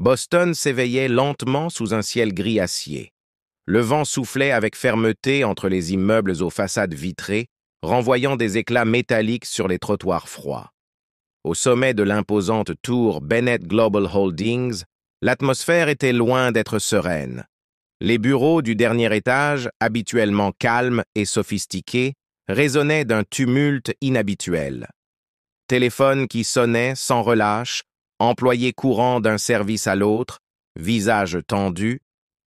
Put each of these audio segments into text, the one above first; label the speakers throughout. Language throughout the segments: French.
Speaker 1: Boston s'éveillait lentement sous un ciel gris acier. Le vent soufflait avec fermeté entre les immeubles aux façades vitrées, renvoyant des éclats métalliques sur les trottoirs froids. Au sommet de l'imposante tour Bennett Global Holdings, l'atmosphère était loin d'être sereine. Les bureaux du dernier étage, habituellement calmes et sophistiqués, résonnaient d'un tumulte inhabituel. Téléphones qui sonnaient sans relâche, employés courant d'un service à l'autre, visages tendus,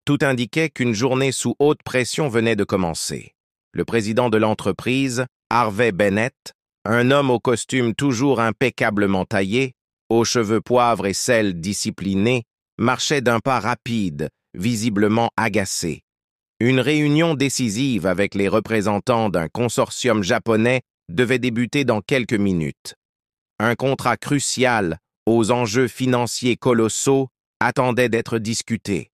Speaker 1: tout indiquait qu'une journée sous haute pression venait de commencer. Le président de l'entreprise, Harvey Bennett, un homme au costume toujours impeccablement taillé, aux cheveux poivre et sel disciplinés, marchait d'un pas rapide, visiblement agacé. Une réunion décisive avec les représentants d'un consortium japonais devait débuter dans quelques minutes. Un contrat crucial, aux enjeux financiers colossaux, attendait d'être discuté.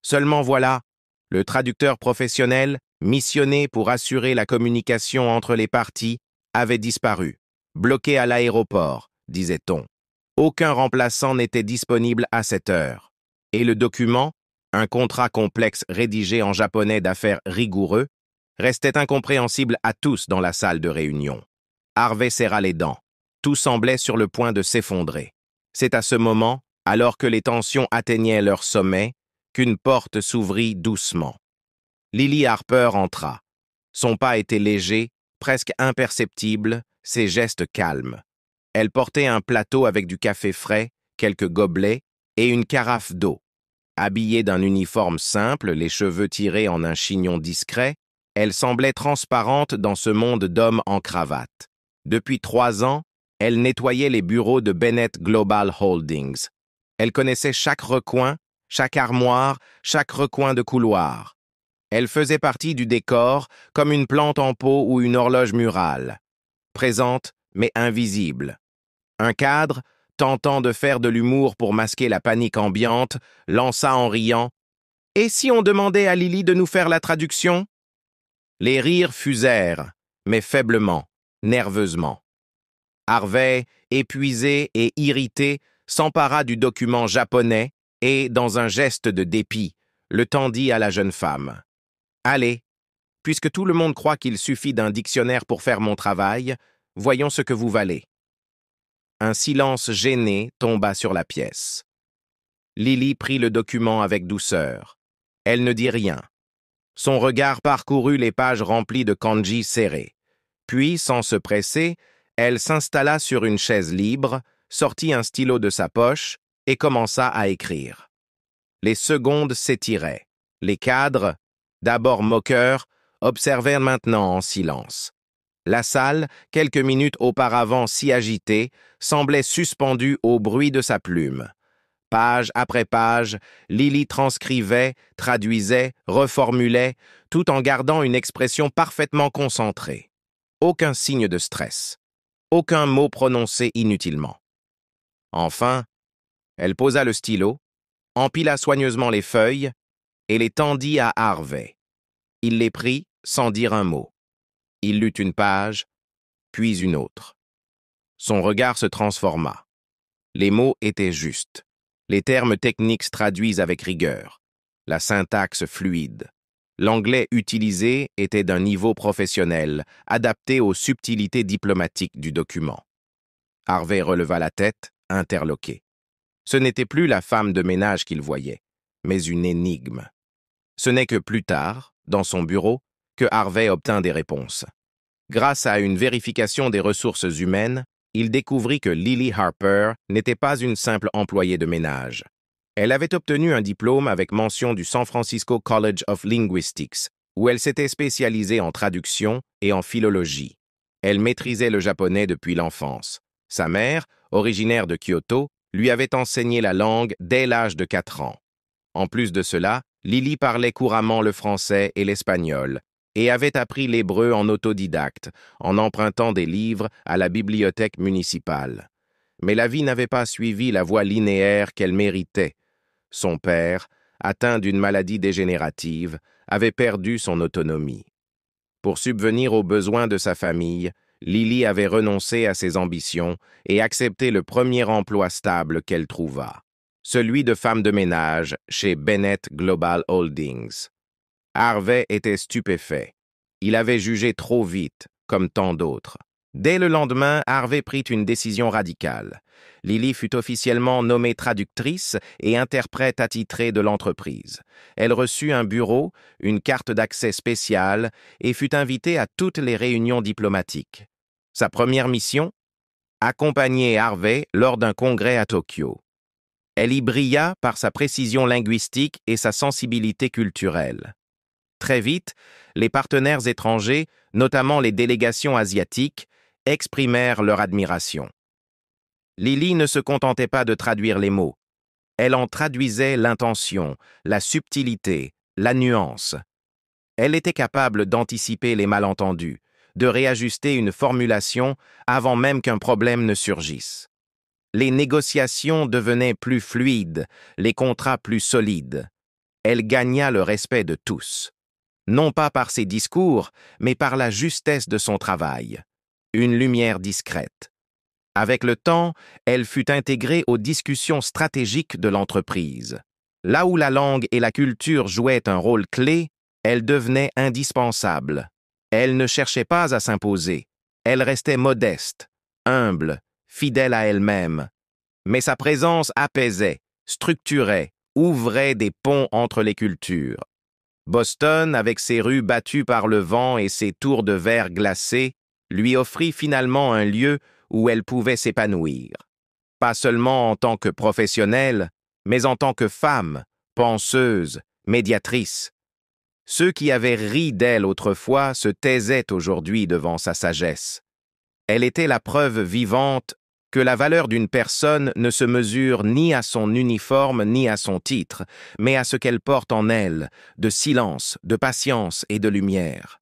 Speaker 1: Seulement voilà, le traducteur professionnel, missionné pour assurer la communication entre les parties, avait disparu, bloqué à l'aéroport, disait-on. Aucun remplaçant n'était disponible à cette heure. Et le document, un contrat complexe rédigé en japonais d'affaires rigoureux, restait incompréhensible à tous dans la salle de réunion. Harvey serra les dents. Tout semblait sur le point de s'effondrer. C'est à ce moment, alors que les tensions atteignaient leur sommet, qu'une porte s'ouvrit doucement. Lily Harper entra. Son pas était léger, presque imperceptible, ses gestes calmes. Elle portait un plateau avec du café frais, quelques gobelets et une carafe d'eau. Habillée d'un uniforme simple, les cheveux tirés en un chignon discret, elle semblait transparente dans ce monde d'hommes en cravate. Depuis 3 ans, elle nettoyait les bureaux de Bennett Global Holdings. Elle connaissait chaque recoin, chaque armoire, chaque recoin de couloir. Elle faisait partie du décor comme une plante en pot ou une horloge murale, présente mais invisible. Un cadre, tentant de faire de l'humour pour masquer la panique ambiante, lança en riant « Et si on demandait à Lily de nous faire la traduction ?» Les rires fusèrent, mais faiblement, nerveusement. Harvey, épuisé et irrité, s'empara du document japonais et, dans un geste de dépit, le tendit à la jeune femme. « Allez, puisque tout le monde croit qu'il suffit d'un dictionnaire pour faire mon travail, voyons ce que vous valez. » Un silence gêné tomba sur la pièce. Lily prit le document avec douceur. Elle ne dit rien. Son regard parcourut les pages remplies de kanji serrés. Puis, sans se presser, elle s'installa sur une chaise libre, sortit un stylo de sa poche et commença à écrire. Les secondes s'étiraient. Les cadres, d'abord moqueurs, observèrent maintenant en silence. La salle, quelques minutes auparavant si agitée, semblait suspendue au bruit de sa plume. Page après page, Lily transcrivait, traduisait, reformulait, tout en gardant une expression parfaitement concentrée. Aucun signe de stress. Aucun mot prononcé inutilement. Enfin, elle posa le stylo, empila soigneusement les feuilles et les tendit à Harvey. Il les prit sans dire un mot. Il lut une page, puis une autre. Son regard se transforma. Les mots étaient justes. Les termes techniques se traduisent avec rigueur. La syntaxe fluide. L'anglais utilisé était d'un niveau professionnel, adapté aux subtilités diplomatiques du document. Harvey releva la tête, interloqué. Ce n'était plus la femme de ménage qu'il voyait, mais une énigme. Ce n'est que plus tard, dans son bureau, que Harvey obtint des réponses. Grâce à une vérification des ressources humaines, il découvrit que Lily Harper n'était pas une simple employée de ménage. Elle avait obtenu un diplôme avec mention du San Francisco College of Linguistics, où elle s'était spécialisée en traduction et en philologie. Elle maîtrisait le japonais depuis l'enfance. Sa mère, originaire de Kyoto, lui avait enseigné la langue dès l'âge de 4 ans. En plus de cela, Lily parlait couramment le français et l'espagnol, et avait appris l'hébreu en autodidacte, en empruntant des livres à la bibliothèque municipale. Mais la vie n'avait pas suivi la voie linéaire qu'elle méritait. Son père, atteint d'une maladie dégénérative, avait perdu son autonomie. Pour subvenir aux besoins de sa famille, Lily avait renoncé à ses ambitions et accepté le premier emploi stable qu'elle trouva. celui de femme de ménage chez Bennett Global Holdings. Harvey était stupéfait. Il avait jugé trop vite, comme tant d'autres. Dès le lendemain, Harvey prit une décision radicale. Lily fut officiellement nommée traductrice et interprète attitrée de l'entreprise. Elle reçut un bureau, une carte d'accès spéciale et fut invitée à toutes les réunions diplomatiques. Sa première mission? Accompagner Harvey lors d'un congrès à Tokyo. Elle y brilla par sa précision linguistique et sa sensibilité culturelle. Très vite, les partenaires étrangers, notamment les délégations asiatiques, exprimèrent leur admiration. Lily ne se contentait pas de traduire les mots. Elle en traduisait l'intention, la subtilité, la nuance. Elle était capable d'anticiper les malentendus, de réajuster une formulation avant même qu'un problème ne surgisse. Les négociations devenaient plus fluides, les contrats plus solides. Elle gagna le respect de tous. Non pas par ses discours, mais par la justesse de son travail. Une lumière discrète. Avec le temps, elle fut intégrée aux discussions stratégiques de l'entreprise. Là où la langue et la culture jouaient un rôle clé, elle devenait indispensable. Elle ne cherchait pas à s'imposer. Elle restait modeste, humble, fidèle à elle-même. Mais sa présence apaisait, structurait, ouvrait des ponts entre les cultures. Boston, avec ses rues battues par le vent et ses tours de verre glacés, lui offrit finalement un lieu où elle pouvait s'épanouir. Pas seulement en tant que professionnelle, mais en tant que femme, penseuse, médiatrice. Ceux qui avaient ri d'elle autrefois se taisaient aujourd'hui devant sa sagesse. Elle était la preuve vivante que la valeur d'une personne ne se mesure ni à son uniforme ni à son titre, mais à ce qu'elle porte en elle, de silence, de patience et de lumière.